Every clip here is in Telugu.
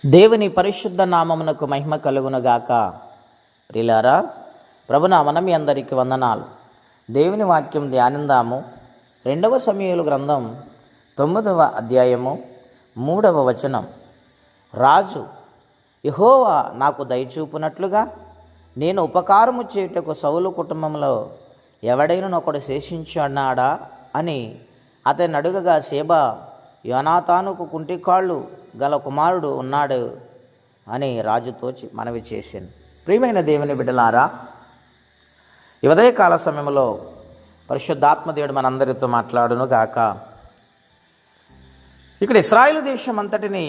దేవుని పరిశుద్ధ నామమునకు మహిమ కలుగునుగాక. ప్రియులారా, ప్రభునామన మీ అందరికీ వందనాలు. దేవుని వాక్యం ధ్యానిందాము. 2వ సమూయేలు గ్రంథం 9వ అధ్యాయము 3వ వచనం. రాజు, యెహోవా నాకు దయచూపునట్లుగా నేను ఉపకారము చేయుటకు సౌలు కుటుంబంలో ఎవడైనా ఒకడు శేషించున్నాడా అని అతన్ని అడుగగా, సేబా, యోనాతానుకు కుంటికాళ్ళు గల కుమారుడు ఉన్నాడు అని రాజుతో మనవి చేశాను. ప్రియమైన దేవుని బిడ్డలారా, ఈ ఉదయకాల సమయంలో పరిశుద్ధాత్మ దేవుడు మనందరితో మాట్లాడును గాక. ఇక్కడ ఇశ్రాయేలు దేశం అంతటిని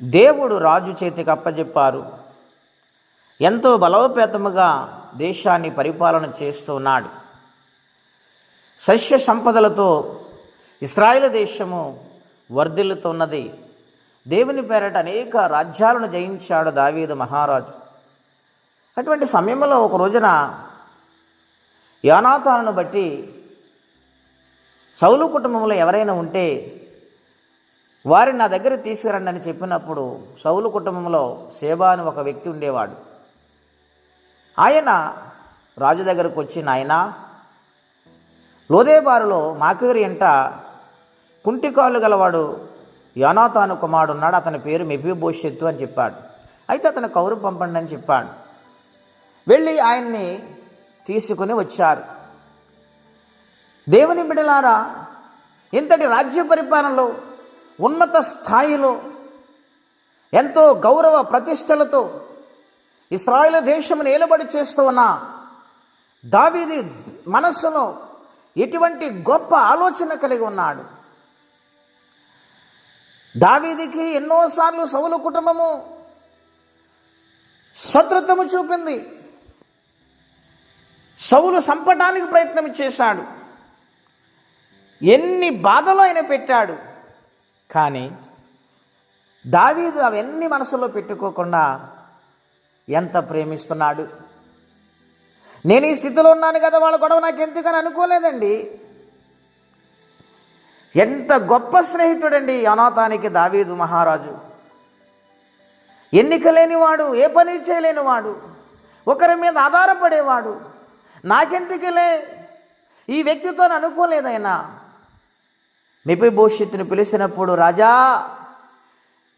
దేవుడు రాజు చేతికి అప్పజెప్పారు. ఎంతో బలోపేతముగా దేశాన్ని పరిపాలన చేస్తూ ఉన్నాడు. సస్య సంపదలతో ఇశ్రాయేలు దేశము వర్ధిల్లుతున్నది. దేవుని పేరట అనేక రాజ్యాలను జయించాడు దావీదు మహారాజు. అటువంటి సమయంలో ఒక రోజున యోనాతానును బట్టి సౌలు కుటుంబంలో ఎవరైనా ఉంటే వారిని నా దగ్గర తీసుకురండి అని చెప్పినప్పుడు సౌలు కుటుంబంలో సేబా అని ఒక వ్యక్తి ఉండేవాడు. ఆయన రాజు దగ్గరకు వచ్చి, నాయనా, లోదేబారులో మాకీరు ఎంట కుంటికాళ్ళు గలవాడు యోనాతాను కుమారుడు ఉన్నాడు, అతని పేరు మెఫీబోషెతు అని చెప్పాడు. అయితే అతను కౌరు పంపండి అని చెప్పాడు. వెళ్ళి ఆయన్ని తీసుకుని వచ్చారు. దేవుని బిడ్డలారా, ఇంతటి రాజ్య పరిపాలనలో ఉన్నత స్థాయిలో ఎంతో గౌరవ ప్రతిష్టలతో ఇశ్రాయేలు దేశమును ఏలుబడి చేస్తూ ఉన్న దావీదు మనస్సులో ఎటువంటి గొప్ప ఆలోచన కలిగి ఉన్నాడు. దావీదుకి ఎన్నోసార్లు సౌలు కుటుంబము శత్రుత్వము చూపింది. సౌలు చంపడానికి ప్రయత్నం చేశాడు. ఎన్ని బాధలు ఆయన పెట్టాడు. కానీ దావీదు అవన్నీ మనసులో పెట్టుకోకుండా ఎంత ప్రేమిస్తున్నాడు. నేను ఈ స్థితిలో ఉన్నాను కదా, వాళ్ళ గొడవ నాకు ఎందుకని అనుకోలేదండి. ఎంత గొప్ప స్నేహితుడండి యోనాతానికి దావీదు మహారాజు. ఎన్నిక లేనివాడు, ఏ పని చేయలేనివాడు, ఒకరి మీద ఆధారపడేవాడు. నాకెందుకులే, ఈ వ్యక్తితో అనుకోలేదైనా. మెఫీబోషెతుని పిలిచినప్పుడు, రాజా,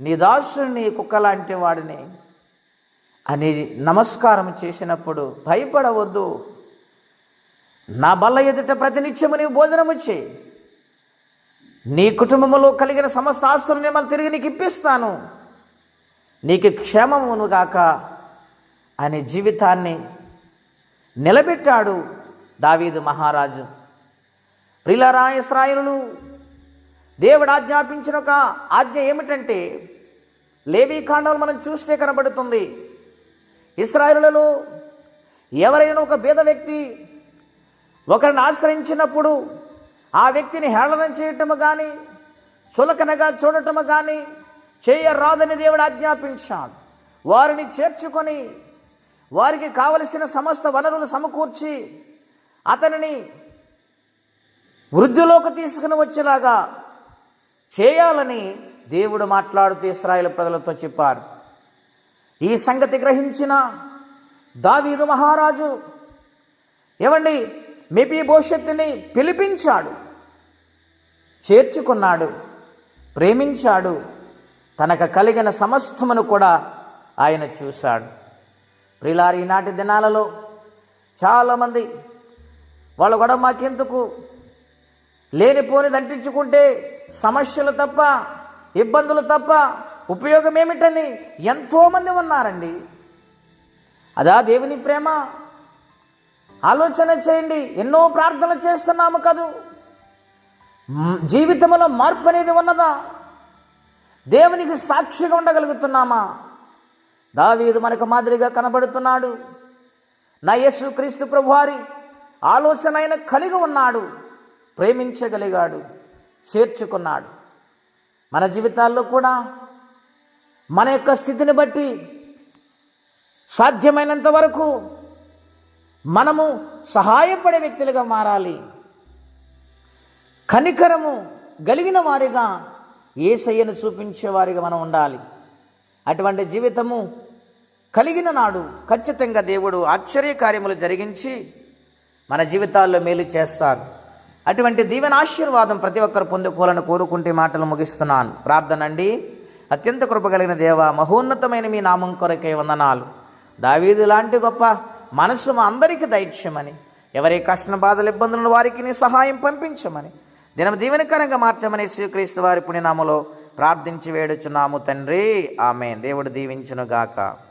నీ దాసుని కుక్కలాంటి వాడిని అని నమస్కారం చేసినప్పుడు, భయపడవద్దు, నా బల్ల ఎదుట ప్రతినిత్యము నీవు భోజనము చేయి, నీ కుటుంబంలో కలిగిన సమస్త ఆస్తులను మళ్ళీ తిరిగి నీకు ఇప్పిస్తాను, నీకు క్షేమమును గాక అనే జీవితాన్ని నిలబెట్టాడు దావీదు మహారాజు. ప్రియులారా, ఇశ్రాయేలులు దేవుడు ఆజ్ఞాపించిన ఒక ఆజ్ఞ ఏమిటంటే, లేవీకాండంలో మనం చూస్తే కనబడుతుంది, ఇశ్రాయేలులలో ఎవరైనా ఒక బీద వ్యక్తి ఒకరిని ఆశ్రయించినప్పుడు ఆ వ్యక్తిని హేళన చేయటము కానీ చులకనగా చూడటము కానీ చేయరాదని దేవుడు ఆజ్ఞాపించాడు. వారిని చేర్చుకొని వారికి కావలసిన సమస్త వనరులు సమకూర్చి అతనిని వృద్ధిలోకి తీసుకుని వచ్చేలాగా చేయాలని దేవుడు మాట్లాడుతూ ఇశ్రాయేలు ప్రజలతో చెప్పారు. ఈ సంగతి గ్రహించిన దావీదు మహారాజు మెఫీబోషెతుని పిలిపించాడు, చేర్చుకున్నాడు, ప్రేమించాడు. తనకు కలిగిన సమస్తమును కూడా ఆయన చూశాడు. ప్రియులారా, ఈనాటి దినాలలో చాలామంది వాళ్ళ కూడా మాకెందుకు, లేనిపోనిది అంటించుకుంటే సమస్యలు తప్ప, ఇబ్బందులు తప్ప ఉపయోగం ఏమిటని ఎంతోమంది ఉన్నారండి. అదా దేవుని ప్రేమ? ఆలోచన చేయండి. ఎన్నో ప్రార్థనలు చేస్తున్నాము కదూ, జీవితంలో మార్పు అనేది ఉన్నదా? దేవునికి సాక్షిగా ఉండగలుగుతున్నామా? దావీదు మనకు మాదిరిగా కనబడుతున్నాడు. నా యేసుక్రీస్తు ప్రభువారి ఆలోచన ఆయన కలిగి ఉన్నాడు, ప్రేమించగలిగాడు, చేర్చుకున్నాడు. మన జీవితాల్లో కూడా మన యొక్క స్థితిని బట్టి సాధ్యమైనంత వరకు మనము సహాయపడే వ్యక్తులుగా మారాలి. కనికరము కలిగిన వారిగా యేసయ్యను చూపించేవారిగా మనం ఉండాలి. అటువంటి జీవితము కలిగిన నాడు ఖచ్చితంగా దేవుడు ఆశ్చర్యకార్యములు జరిగించి మన జీవితాల్లో మేలు చేస్తారు. అటువంటి దీవెనాశీర్వాదం ప్రతి ఒక్కరు పొందుకోవాలని కోరుకుంటే మాటలు ముగిస్తున్నాను. ప్రార్థన అండి. అత్యంత కృపగలిగిన దేవ, మహోన్నతమైన మీ నామం కొరకై వందనాలు. దావీదు లాంటి గొప్ప మనసు మా అందరికీ దయచేయమని, ఎవరి కష్ట బాధలు ఇబ్బందులను వారికి నీ సహాయం పంపించమని, దినం దీవెనకరంగా మార్చమని శ్రీక్రీస్తు వారి పుణ్యనామములో ప్రార్థించి వేడుచున్నాము తండ్రి. ఆమేన్. దేవుడు దీవించునుగాక.